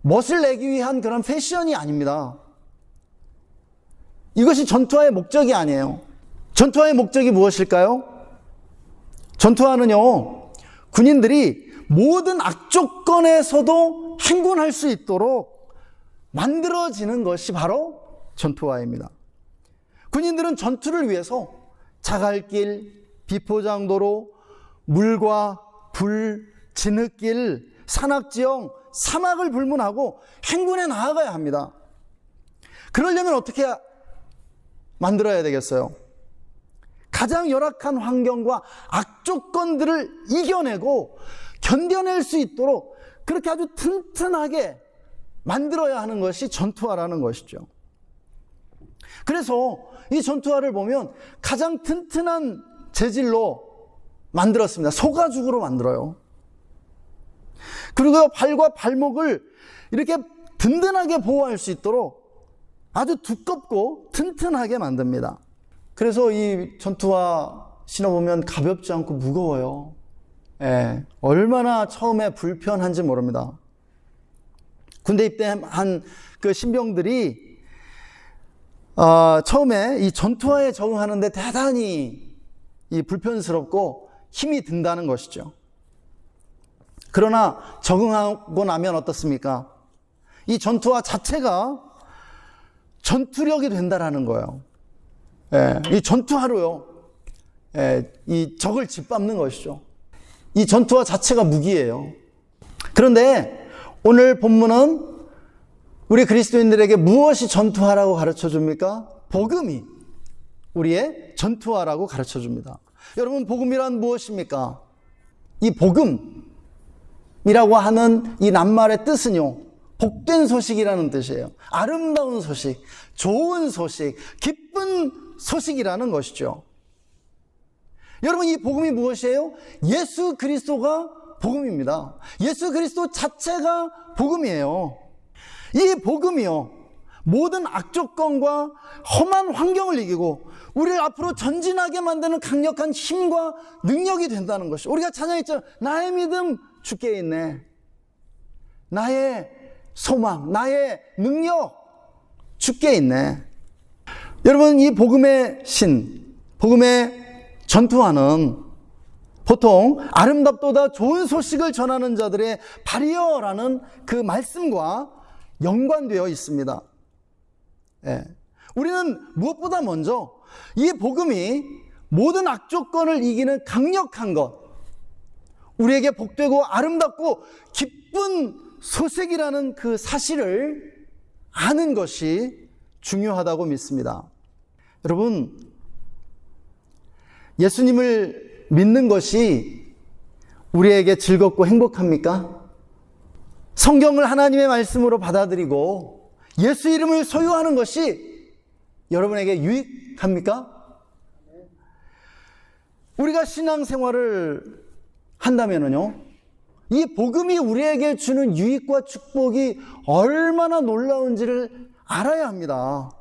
멋을 내기 위한 그런 패션이 아닙니다. 이것이 전투화의 목적이 아니에요. 전투화의 목적이 무엇일까요? 전투화는요, 군인들이 모든 악조건에서도 행군할 수 있도록 만들어지는 것이 바로 전투화입니다. 군인들은 전투를 위해서 자갈길, 비포장도로, 물과 불, 진흙길, 산악지형, 사막을 불문하고 행군에 나아가야 합니다. 그러려면 어떻게 만들어야 되겠어요? 가장 열악한 환경과 악조건들을 이겨내고 견뎌낼 수 있도록 그렇게 아주 튼튼하게 만들어야 하는 것이 전투화라는 것이죠. 그래서 이 전투화를 보면 가장 튼튼한 재질로 만들었습니다. 소가죽으로 만들어요. 그리고 발과 발목을 이렇게 든든하게 보호할 수 있도록 아주 두껍고 튼튼하게 만듭니다. 그래서 이 전투화 신어보면 가볍지 않고 무거워요. 예, 얼마나 처음에 불편한지 모릅니다. 군대 입대한 그 신병들이 처음에 이 전투화에 적응하는데 대단히 이 불편스럽고 힘이 든다는 것이죠. 그러나 적응하고 나면 어떻습니까? 이 전투화 자체가 전투력이 된다라는 거예요. 예, 이 전투화로요, 예, 이 적을 짓밟는 것이죠. 이 전투화 자체가 무기예요. 그런데 오늘 본문은 우리 그리스도인들에게 무엇이 전투화라고 가르쳐 줍니까? 복음이 우리의 전투화라고 가르쳐 줍니다. 여러분, 복음이란 무엇입니까? 이 복음이라고 하는 이 낱말의 뜻은요, 복된 소식이라는 뜻이에요. 아름다운 소식, 좋은 소식, 기쁜 소식이라는 것이죠. 여러분, 이 복음이 무엇이에요? 예수 그리스도가 복음입니다. 예수 그리스도 자체가 복음이에요. 이 복음이요, 모든 악조건과 험한 환경을 이기고 우리를 앞으로 전진하게 만드는 강력한 힘과 능력이 된다는 것이, 우리가 찬양했죠. 나의 믿음 주께 있네. 나의 소망, 나의 능력 주께 있네. 여러분, 이 복음의 신, 복음의 전투화는 보통 아름답도다 좋은 소식을 전하는 자들의 발이여라는 그 말씀과 연관되어 있습니다. 예. 우리는 무엇보다 먼저 이 복음이 모든 악조건을 이기는 강력한 것, 우리에게 복되고 아름답고 기쁜 소식이라는 그 사실을 아는 것이 중요하다고 믿습니다. 여러분, 예수님을 믿는 것이 우리에게 즐겁고 행복합니까? 성경을 하나님의 말씀으로 받아들이고 예수 이름을 소유하는 것이 여러분에게 유익합니까? 우리가 신앙생활을 한다면요, 이 복음이 우리에게 주는 유익과 축복이 얼마나 놀라운지를 알아야 합니다.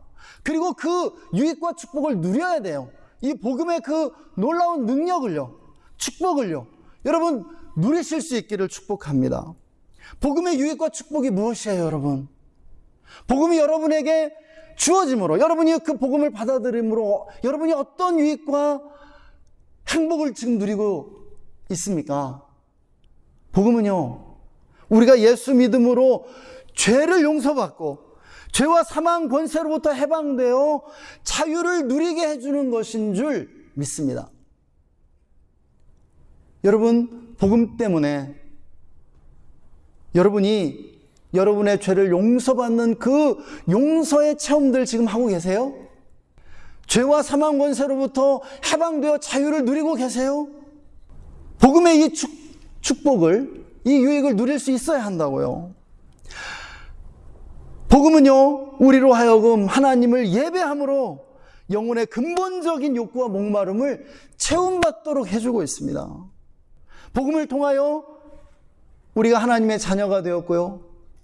그리고 그 유익과 축복을 누려야 돼요. 이 복음의 그 놀라운 능력을요, 축복을요, 여러분 누리실 수 있기를 축복합니다. 복음의 유익과 축복이 무엇이에요, 여러분? 복음이 여러분에게 주어짐으로, 여러분이 그 복음을 받아들임으로 여러분이 어떤 유익과 행복을 지금 누리고 있습니까? 복음은요, 우리가 예수 믿음으로 죄를 용서받고 죄와 사망 권세로부터 해방되어 자유를 누리게 해주는 것인 줄 믿습니다. 여러분, 복음 때문에 여러분이 여러분의 죄를 용서받는 그 용서의 체험들 지금 하고 계세요? 죄와 사망 권세로부터 해방되어 자유를 누리고 계세요? 복음의 이 축복을, 이 유익을 누릴 수 있어야 한다고요. 복음은요, 우리로 하여금 하나님을 예배함으로 영혼의 근본적인 욕구와 목마름을 채움받도록 해주고 있습니다. 복음을 통하여 우리가 하나님의 자녀가 되었고요,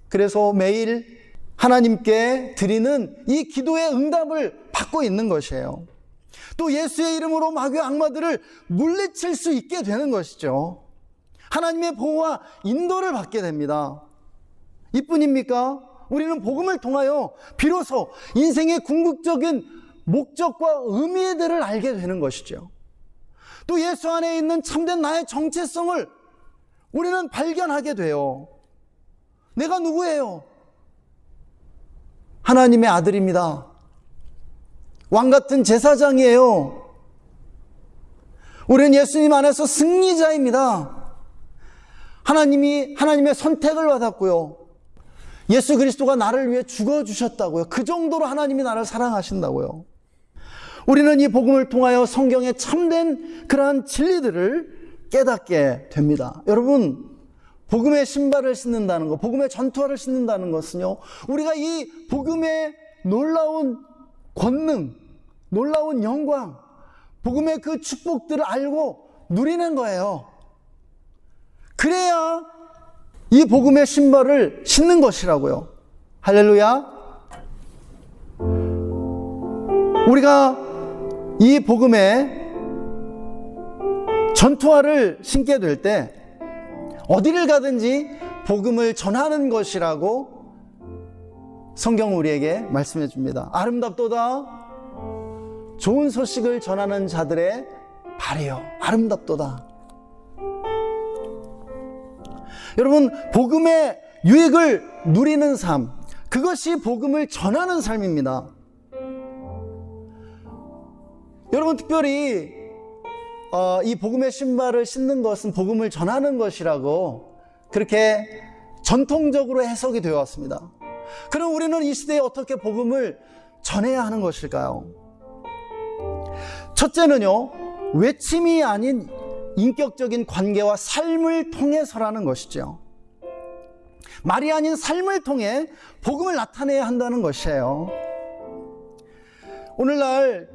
그래서 매일 하나님께 드리는 이 기도의 응답을 받고 있는 것이에요. 또 예수의 이름으로 마귀 악마들을 물리칠 수 있게 되는 것이죠. 하나님의 보호와 인도를 받게 됩니다. 이뿐입니까? 우리는 복음을 통하여 비로소 인생의 궁극적인 목적과 의미들을 알게 되는 것이죠. 또 예수 안에 있는 참된 나의 정체성을 우리는 발견하게 돼요. 내가 누구예요? 하나님의 아들입니다. 왕같은 제사장이에요. 우리는 예수님 안에서 승리자입니다. 하나님의 선택을 받았고요, 예수 그리스도가 나를 위해 죽어주셨다고요. 그 정도로 하나님이 나를 사랑하신다고요. 우리는 이 복음을 통하여 성경의 참된 그러한 진리들을 깨닫게 됩니다. 여러분, 복음의 신발을 신는다는 것, 복음의 전투화를 신는다는 것은요, 우리가 이 복음의 놀라운 권능, 놀라운 영광, 복음의 그 축복들을 알고 누리는 거예요. 그래야 이 복음의 신발을 신는 것이라고요. 할렐루야. 우리가 이 복음의 전투화를 신게 될 때 어디를 가든지 복음을 전하는 것이라고 성경은 우리에게 말씀해 줍니다. 아름답도다, 좋은 소식을 전하는 자들의 발이요, 아름답도다. 여러분, 복음의 유익을 누리는 삶, 그것이 복음을 전하는 삶입니다. 여러분, 특별히 이 복음의 신발을 신는 것은 복음을 전하는 것이라고 그렇게 전통적으로 해석이 되어 왔습니다. 그럼 우리는 이 시대에 어떻게 복음을 전해야 하는 것일까요? 첫째는요, 외침이 아닌 인격적인 관계와 삶을 통해서라는 것이죠. 말이 아닌 삶을 통해 복음을 나타내야 한다는 것이에요. 오늘날에도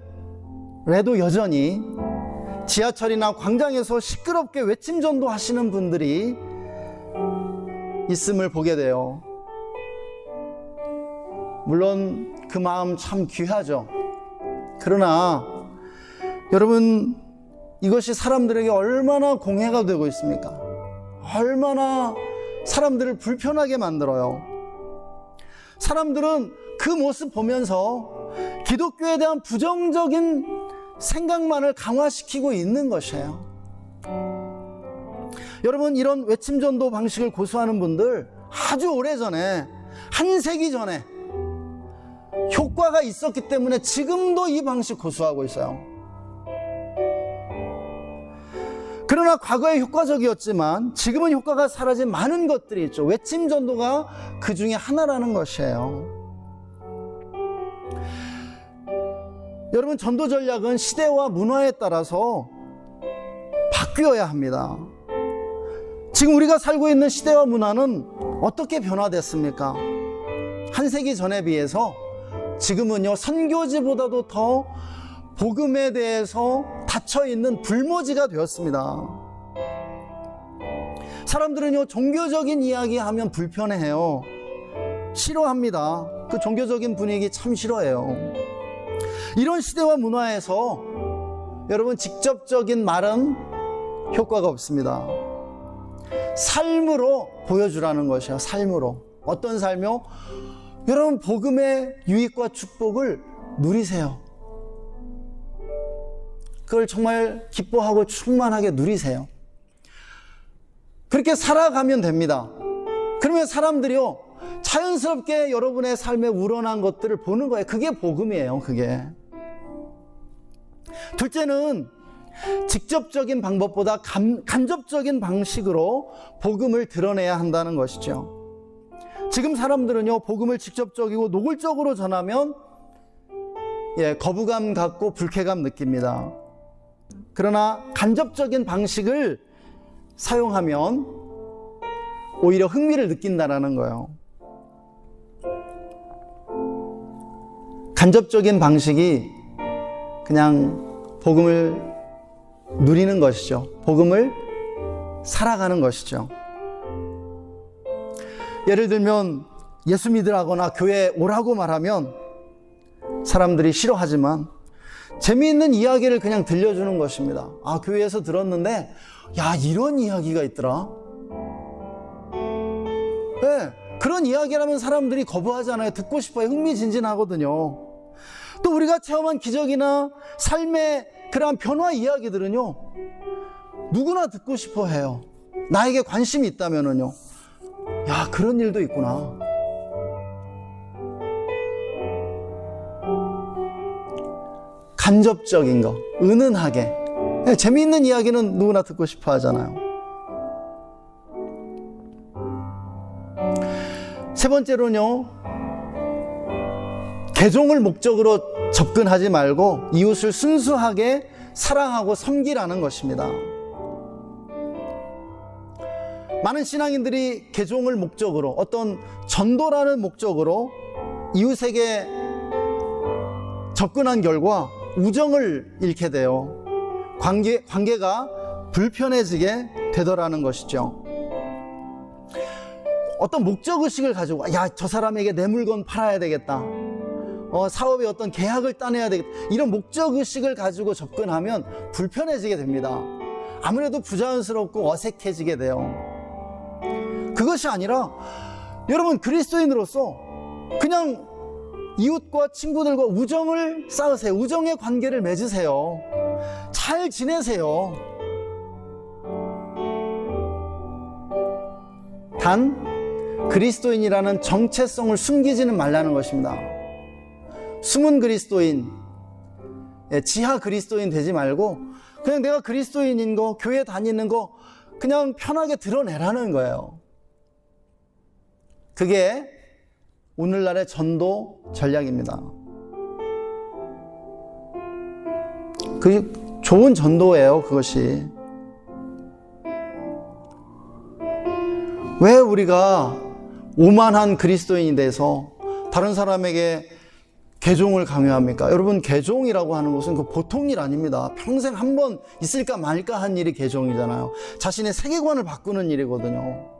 여전히 지하철이나 광장에서 시끄럽게 외침 전도하시는 분들이 있음을 보게 돼요. 물론 그 마음 참 귀하죠. 그러나 여러분, 이것이 사람들에게 얼마나 공해가 되고 있습니까? 얼마나 사람들을 불편하게 만들어요. 사람들은 그 모습 보면서 기독교에 대한 부정적인 생각만을 강화시키고 있는 것이에요. 여러분, 이런 외침전도 방식을 고수하는 분들 아주 오래전에, 한 세기 전에 효과가 있었기 때문에 지금도 이 방식 고수하고 있어요. 그러나 과거에 효과적이었지만 지금은 효과가 사라진 많은 것들이 있죠. 외침 전도가 그 중에 하나라는 것이에요. 여러분, 전도 전략은 시대와 문화에 따라서 바뀌어야 합니다. 지금 우리가 살고 있는 시대와 문화는 어떻게 변화됐습니까? 한 세기 전에 비해서 지금은요, 선교지보다도 더 복음에 대해서 닫혀있는 불모지가 되었습니다. 사람들은요, 종교적인 이야기 하면 불편해해요. 싫어합니다. 그 종교적인 분위기 참 싫어해요. 이런 시대와 문화에서 여러분, 직접적인 말은 효과가 없습니다. 삶으로 보여주라는 것이에요. 삶으로. 어떤 삶이요? 여러분, 복음의 유익과 축복을 누리세요. 그걸 정말 기뻐하고 충만하게 누리세요. 그렇게 살아가면 됩니다. 그러면 사람들이요, 자연스럽게 여러분의 삶에 우러난 것들을 보는 거예요. 그게 복음이에요. 그게. 둘째는 직접적인 방법보다 간접적인 방식으로 복음을 드러내야 한다는 것이죠. 지금 사람들은요, 복음을 직접적이고 노골적으로 전하면 거부감 갖고 불쾌감 느낍니다. 그러나 간접적인 방식을 사용하면 오히려 흥미를 느낀다라는 거예요. 간접적인 방식이 그냥 복음을 누리는 것이죠. 복음을 살아가는 것이죠. 예를 들면 예수 믿으라거나 교회에 오라고 말하면 사람들이 싫어하지만 재미있는 이야기를 그냥 들려주는 것입니다. 아, 교회에서 들었는데 야, 이런 이야기가 있더라. 네, 그런 이야기라면 사람들이 거부하잖아요. 듣고 싶어요. 흥미진진하거든요. 또 우리가 체험한 기적이나 삶의 그러한 변화 이야기들은요, 누구나 듣고 싶어 해요. 나에게 관심이 있다면은요, 야, 그런 일도 있구나. 간접적인 거, 은은하게. 네, 재미있는 이야기는 누구나 듣고 싶어 하잖아요. 세 번째로는요, 개종을 목적으로 접근하지 말고 이웃을 순수하게 사랑하고 섬기라는 것입니다. 많은 신앙인들이 개종을 목적으로, 어떤 전도라는 목적으로 이웃에게 접근한 결과 우정을 잃게 돼요. 관계가 불편해지게 되더라는 것이죠. 어떤 목적의식을 가지고, 야, 저 사람에게 내 물건 팔아야 되겠다. 사업에 어떤 계약을 따내야 되겠다. 이런 목적의식을 가지고 접근하면 불편해지게 됩니다. 아무래도 부자연스럽고 어색해지게 돼요. 그것이 아니라 여러분, 그리스도인으로서 그냥 이웃과 친구들과 우정을 쌓으세요. 우정의 관계를 맺으세요. 잘 지내세요. 단 그리스도인이라는 정체성을 숨기지는 말라는 것입니다. 숨은 그리스도인, 지하 그리스도인 되지 말고 그냥 내가 그리스도인인 거, 교회 다니는 거 그냥 편하게 드러내라는 거예요. 그게 오늘날의 전도 전략입니다. 그게 좋은 전도예요, 그것이. 왜 우리가 오만한 그리스도인이 돼서 다른 사람에게 개종을 강요합니까? 여러분, 개종이라고 하는 것은 그 보통 일 아닙니다. 평생 한 번 있을까 말까 한 일이 개종이잖아요. 자신의 세계관을 바꾸는 일이거든요.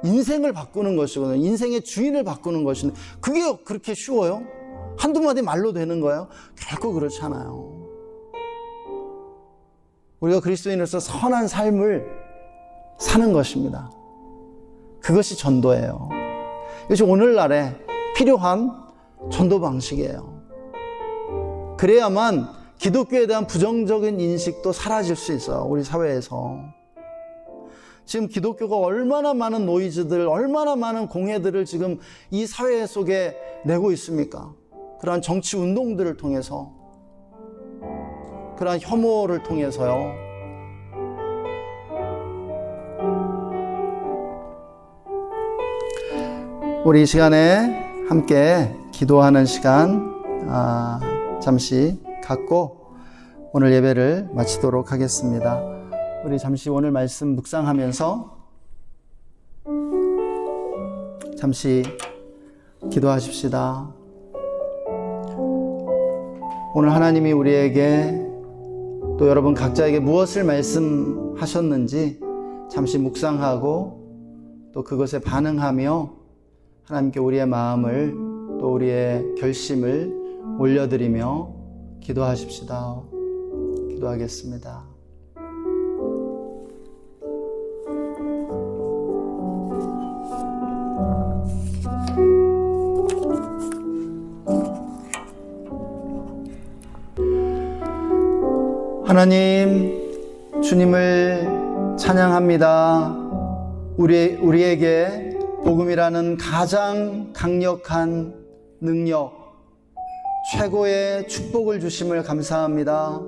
인생을 바꾸는 것이거든요. 인생의 주인을 바꾸는 것인데 그게 그렇게 쉬워요? 한두 마디 말로 되는 거예요? 결코 그렇지 않아요. 우리가 그리스도인으로서 선한 삶을 사는 것입니다. 그것이 전도예요. 이것이 오늘날에 필요한 전도 방식이에요. 그래야만 기독교에 대한 부정적인 인식도 사라질 수 있어요. 우리 사회에서. 지금 기독교가 얼마나 많은 노이즈들, 얼마나 많은 공해들을 지금 이 사회 속에 내고 있습니까? 그러한 정치 운동들을 통해서, 그러한 혐오를 통해서요. 우리 이 시간에 함께 기도하는 시간 잠시 갖고 오늘 예배를 마치도록 하겠습니다. 우리 잠시 오늘 말씀 묵상하면서 잠시 기도하십시다. 오늘 하나님이 우리에게 또 여러분 각자에게 무엇을 말씀하셨는지 잠시 묵상하고 또 그것에 반응하며 하나님께 우리의 마음을 또 우리의 결심을 올려드리며 기도하십시다. 기도하겠습니다. 하나님, 주님을 찬양합니다. 우리에게 복음이라는 가장 강력한 능력, 최고의 축복을 주심을 감사합니다.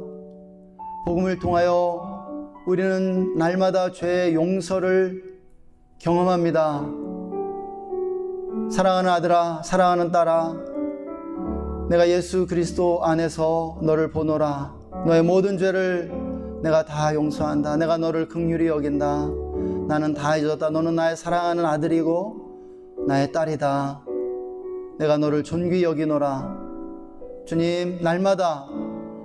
복음을 통하여 우리는 날마다 죄의 용서를 경험합니다. 사랑하는 아들아, 사랑하는 딸아, 내가 예수 그리스도 안에서 너를 보노라. 너의 모든 죄를 내가 다 용서한다. 내가 너를 긍휼히 여긴다. 나는 다 잊었다. 너는 나의 사랑하는 아들이고 나의 딸이다. 내가 너를 존귀히 여기노라. 주님, 날마다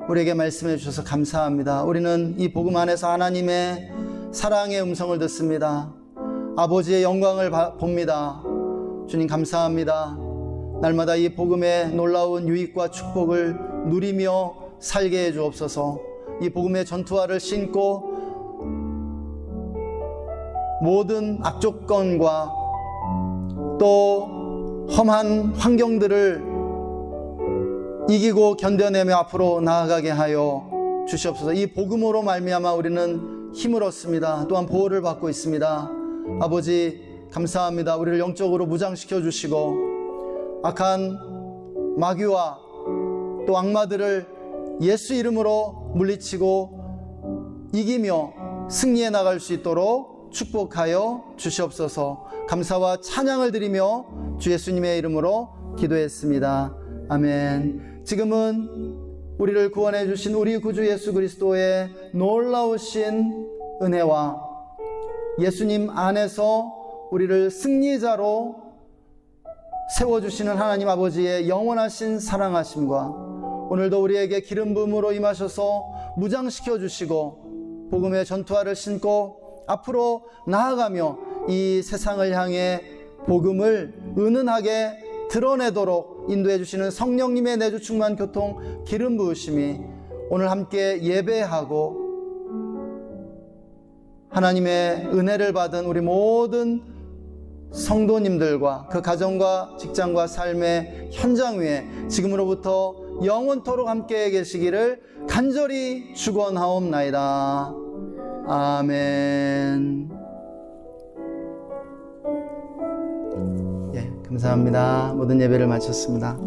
우리에게 말씀해 주셔서 감사합니다. 우리는 이 복음 안에서 하나님의 사랑의 음성을 듣습니다. 아버지의 영광을 봅니다. 주님, 감사합니다. 날마다 이 복음의 놀라운 유익과 축복을 누리며 살게 해 주옵소서. 이 복음의 전투화를 신고 모든 악조건과 또 험한 환경들을 이기고 견뎌내며 앞으로 나아가게 하여 주시옵소서. 이 복음으로 말미암아 우리는 힘을 얻습니다. 또한 보호를 받고 있습니다. 아버지, 감사합니다. 우리를 영적으로 무장시켜 주시고 악한 마귀와 또 악마들을 예수 이름으로 물리치고 이기며 승리해 나갈 수 있도록 축복하여 주시옵소서. 감사와 찬양을 드리며 주 예수님의 이름으로 기도했습니다. 아멘. 지금은 우리를 구원해 주신 우리 구주 예수 그리스도의 놀라우신 은혜와 예수님 안에서 우리를 승리자로 세워주시는 하나님 아버지의 영원하신 사랑하심과 오늘도 우리에게 기름 부음으로 임하셔서 무장시켜 주시고 복음의 전투화를 신고 앞으로 나아가며 이 세상을 향해 복음을 은은하게 드러내도록 인도해 주시는 성령님의 내주 충만 교통 기름 부으심이 오늘 함께 예배하고 하나님의 은혜를 받은 우리 모든 성도님들과 그 가정과 직장과 삶의 현장 위에 지금으로부터 영원토록 함께 계시기를 간절히 축원하옵나이다. 아멘. 감사합니다. 모든 예배를 마쳤습니다.